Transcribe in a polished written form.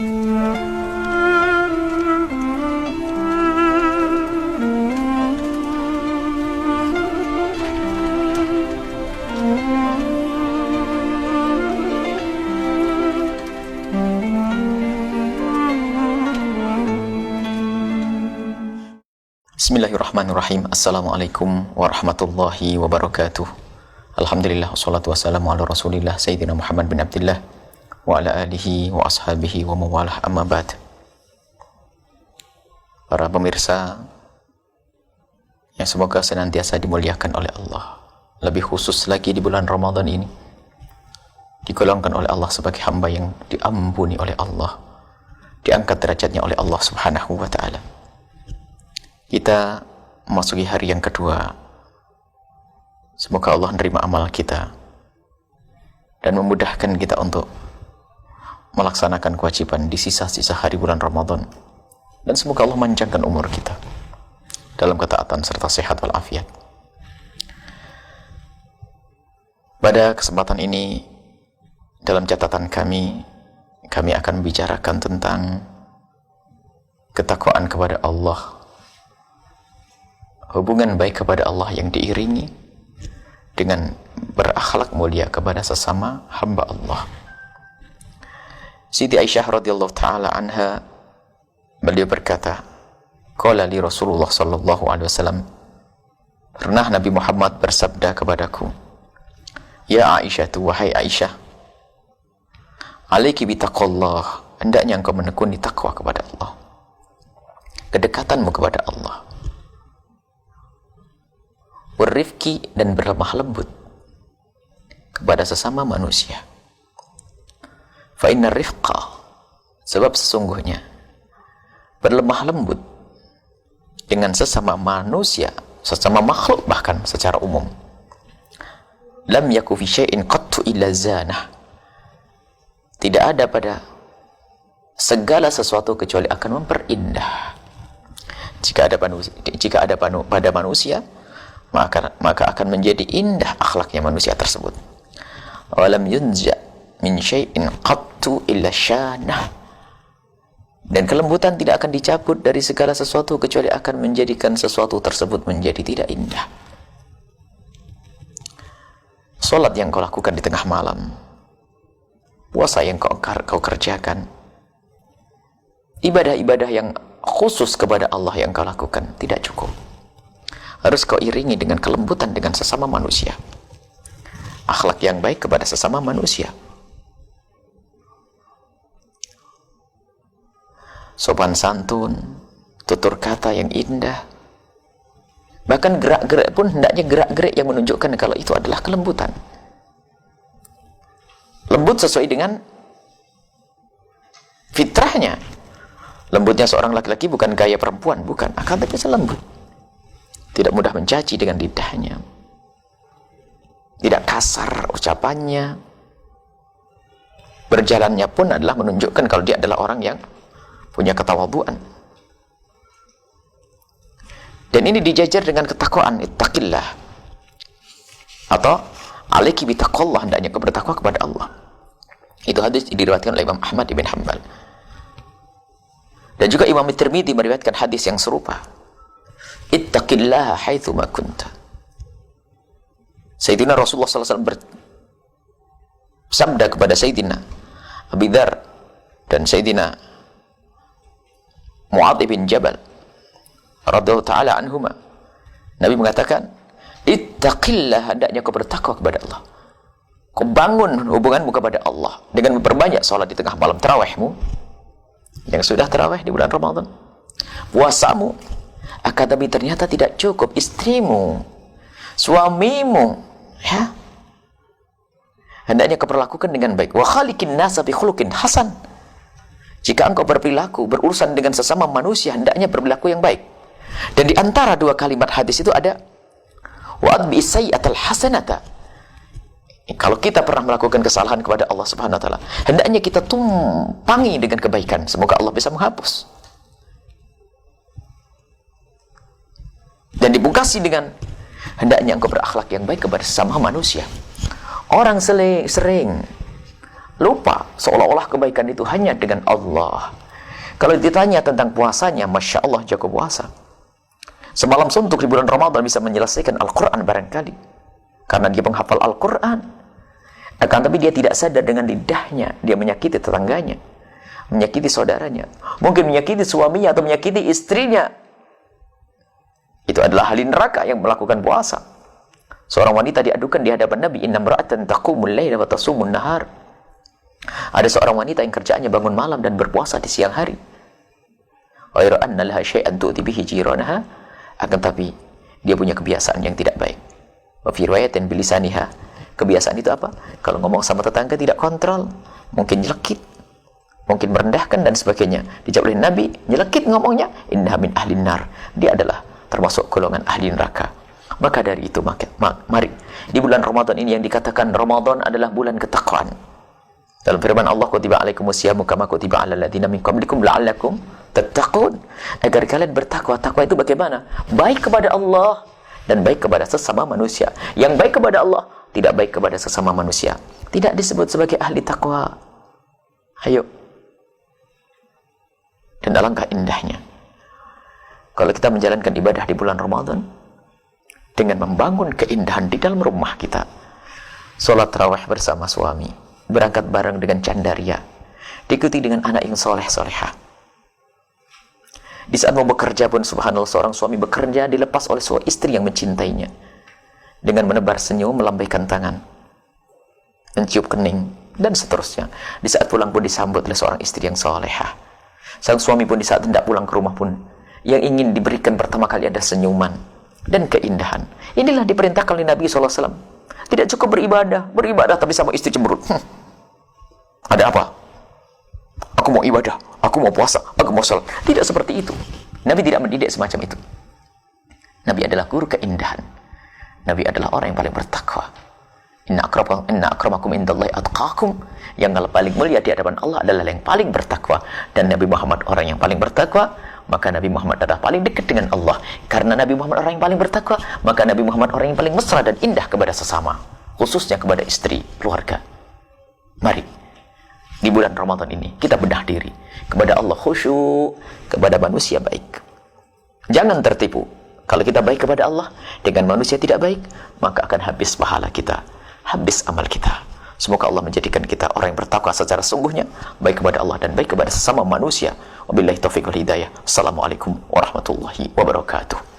Bismillahirrahmanirrahim. Assalamualaikum warahmatullahi wabarakatuh. Alhamdulillah, wassalatu wassalamu ala rasulillah Sayyidina Muhammad bin Abdillah wa ala alihi wa ashabihi wa mawalah, amma ba'd. Para pemirsa yang semoga senantiasa dimuliakan oleh Allah, lebih khusus lagi di bulan Ramadan ini, digolongkan oleh Allah sebagai hamba yang diampuni oleh Allah, diangkat derajatnya oleh Allah subhanahu wa ta'ala. Kita memasuki hari yang kedua. Semoga Allah menerima amal kita dan memudahkan kita untuk melaksanakan kewajiban di sisa-sisa hari bulan Ramadan, dan semoga Allah manjangkan umur kita dalam ketaatan serta sehat walafiat. Pada kesempatan ini, dalam catatan kami akan membicarakan tentang ketakwaan kepada Allah, hubungan baik kepada Allah yang diiringi dengan berakhlak mulia kepada sesama hamba Allah. Siti Aisyah radhiyallahu ta'ala anha, beliau berkata, qala li Rasulullah sallallahu alaihi wasallam, pernah Nabi Muhammad bersabda kepadaku, ya Aisyah, wahai Aisyah, alaiki bitaqwallah, hendaknya engkau menekuni takwa kepada Allah, kedekatanmu kepada Allah, berrifki, dan berlemah lembut kepada sesama manusia. Fa inna rifqa, sebab sesungguhnya berlemah lembut dengan sesama manusia, sesama makhluk bahkan secara umum, lam yaku fi syai'in qattu illa zanah, tidak ada pada segala sesuatu kecuali akan memperindah. Jika ada pada manusia, maka akan menjadi indah akhlaknya manusia tersebut. Walam yunza min syai'in qattu illa syanah, dan kelembutan tidak akan dicabut dari segala sesuatu kecuali akan menjadikan sesuatu tersebut menjadi tidak indah. Salat yang kau lakukan di tengah malam, puasa yang kau kerjakan, ibadah-ibadah yang khusus kepada Allah yang kau lakukan tidak cukup. Harus kau iringi dengan kelembutan dengan sesama manusia, akhlak yang baik kepada sesama manusia, sopan santun, tutur kata yang indah, bahkan gerak-gerik pun hendaknya gerak-gerik yang menunjukkan kalau itu adalah kelembutan. Lembut sesuai dengan fitrahnya. Lembutnya seorang laki-laki bukan gaya perempuan, bukan, akan tapi lembut. Tidak mudah mencaci dengan lidahnya, tidak kasar ucapannya, berjalannya pun adalah menunjukkan kalau dia adalah orang yang punya ketawaduan. Dan ini dijajar dengan ketakwaan, ittaqillah, atau alaiki bitaqwallah, hendaknya kau bertakwa kepada Allah. Itu hadis diriwayatkan oleh Imam Ahmad ibn Hanbal, dan juga Imam Tirmidzi meriwayatkan hadis yang serupa. Ittaqillaha haitsu ma kunta. Sayyidina Rasulullah SAW bersabda kepada Sayyidina Abi Dzar dan Sayyidina Mu'adz bin Jabal radhiyallahu ta'ala anhuma, Nabi mengatakan, ittaqillah, hendaknya kau bertakwa kepada Allah. Kau bangun hubunganmu kepada Allah dengan memperbanyak salat di tengah malam, tarawihmu yang sudah tarawih di bulan Ramadan, puasamu. Akan tapi ternyata tidak cukup, istrimu, suamimu, ya, hendaknya kau perlakukan dengan baik. Wa khaliqin nasa bi khuluqin hasan. Jika engkau berperilaku, berurusan dengan sesama manusia, hendaknya berperilaku yang baik. Dan di antara dua kalimat hadis itu ada wa adbi sayyi'atal hasanata. Kalau kita pernah melakukan kesalahan kepada Allah Subhanahu wa taala, hendaknya kita tumpangi dengan kebaikan. Semoga Allah bisa menghapus. Dan dibungkasi dengan hendaknya engkau berakhlak yang baik kepada sesama manusia. Orang sering lupa seolah-olah kebaikan itu hanya dengan Allah. Kalau ditanya tentang puasanya, Masya Allah jago puasa. Semalam suntuk di bulan Ramadan bisa menyelesaikan Al-Quran barangkali, karena dia penghafal Al-Quran. Akan tapi dia tidak sadar dengan lidahnya dia menyakiti tetangganya, menyakiti saudaranya, mungkin menyakiti suaminya atau menyakiti istrinya. Itu adalah ahli neraka yang melakukan puasa. Seorang wanita diadukan di hadapan Nabi, inna imra'atan taqumul laila wa tasumun nahar. Ada seorang wanita yang kerjaannya bangun malam dan berpuasa di siang hari. Ghairu anna laha syai'an tu'ti bihi jiranaha, akan tapi dia punya kebiasaan yang tidak baik. Wa fi riwayatin bilisaniha, kebiasaan itu apa? Kalau ngomong sama tetangga tidak kontrol, mungkin nyelekit, mungkin merendahkan dan sebagainya. Dijawab oleh Nabi, nyelekit ngomongnya, innaha min ahlin nar, dia adalah termasuk golongan ahli neraka. Maka dari itu mari di bulan Ramadan ini yang dikatakan Ramadan adalah bulan ketakwaan. Dalam firman Allah, kutiba alaikumusyamu kama kutiba alal ladzina min qablikum la'allakum tattaqun, agar kalian bertakwa. Takwa itu bagaimana? Baik kepada Allah dan baik kepada sesama manusia. Yang baik kepada Allah, tidak baik kepada sesama manusia, tidak disebut sebagai ahli takwa. Ayo. Dan alangkah indahnya kalau kita menjalankan ibadah di bulan Ramadan dengan membangun keindahan di dalam rumah kita. Sholat tarawih bersama suami, berangkat bareng dengan candaria, diikuti dengan anak yang soleh-solehah. Di saat mau bekerja pun subhanallah, seorang suami bekerja dilepas oleh seorang istri yang mencintainya, dengan menebar senyum, melambaikan tangan, mencium kening, dan seterusnya. Di saat pulang pun disambut oleh seorang istri yang solehah. Sang suami pun di saat hendak pulang ke rumah pun, yang ingin diberikan pertama kali ada senyuman dan keindahan. Inilah diperintahkan oleh Nabi SAW. Tidak cukup beribadah tapi sama istri cemberut. Ada apa? Aku mau ibadah, aku mau puasa, aku mau sholat. Tidak seperti itu. Nabi tidak mendidik semacam itu. Nabi adalah guru keindahan. Nabi adalah orang yang paling bertakwa. Inna akramakum indallahi atqakum. Yang paling mulia di hadapan Allah adalah yang paling bertakwa. Dan Nabi Muhammad orang yang paling bertakwa, maka Nabi Muhammad adalah paling dekat dengan Allah. Karena Nabi Muhammad orang yang paling bertakwa, maka Nabi Muhammad orang yang paling mesra dan indah kepada sesama, khususnya kepada istri, keluarga. Mari di bulan Ramadan ini kita bedah diri kepada Allah, khusyuk, kepada manusia baik. Jangan tertipu. Kalau kita baik kepada Allah, dengan manusia tidak baik, maka akan habis pahala kita, habis amal kita. Semoga Allah menjadikan kita orang yang bertakwa secara sungguhnya, baik kepada Allah dan baik kepada sesama manusia. Wabillahi taufiq wal hidayah. Assalamualaikum warahmatullahi wabarakatuh.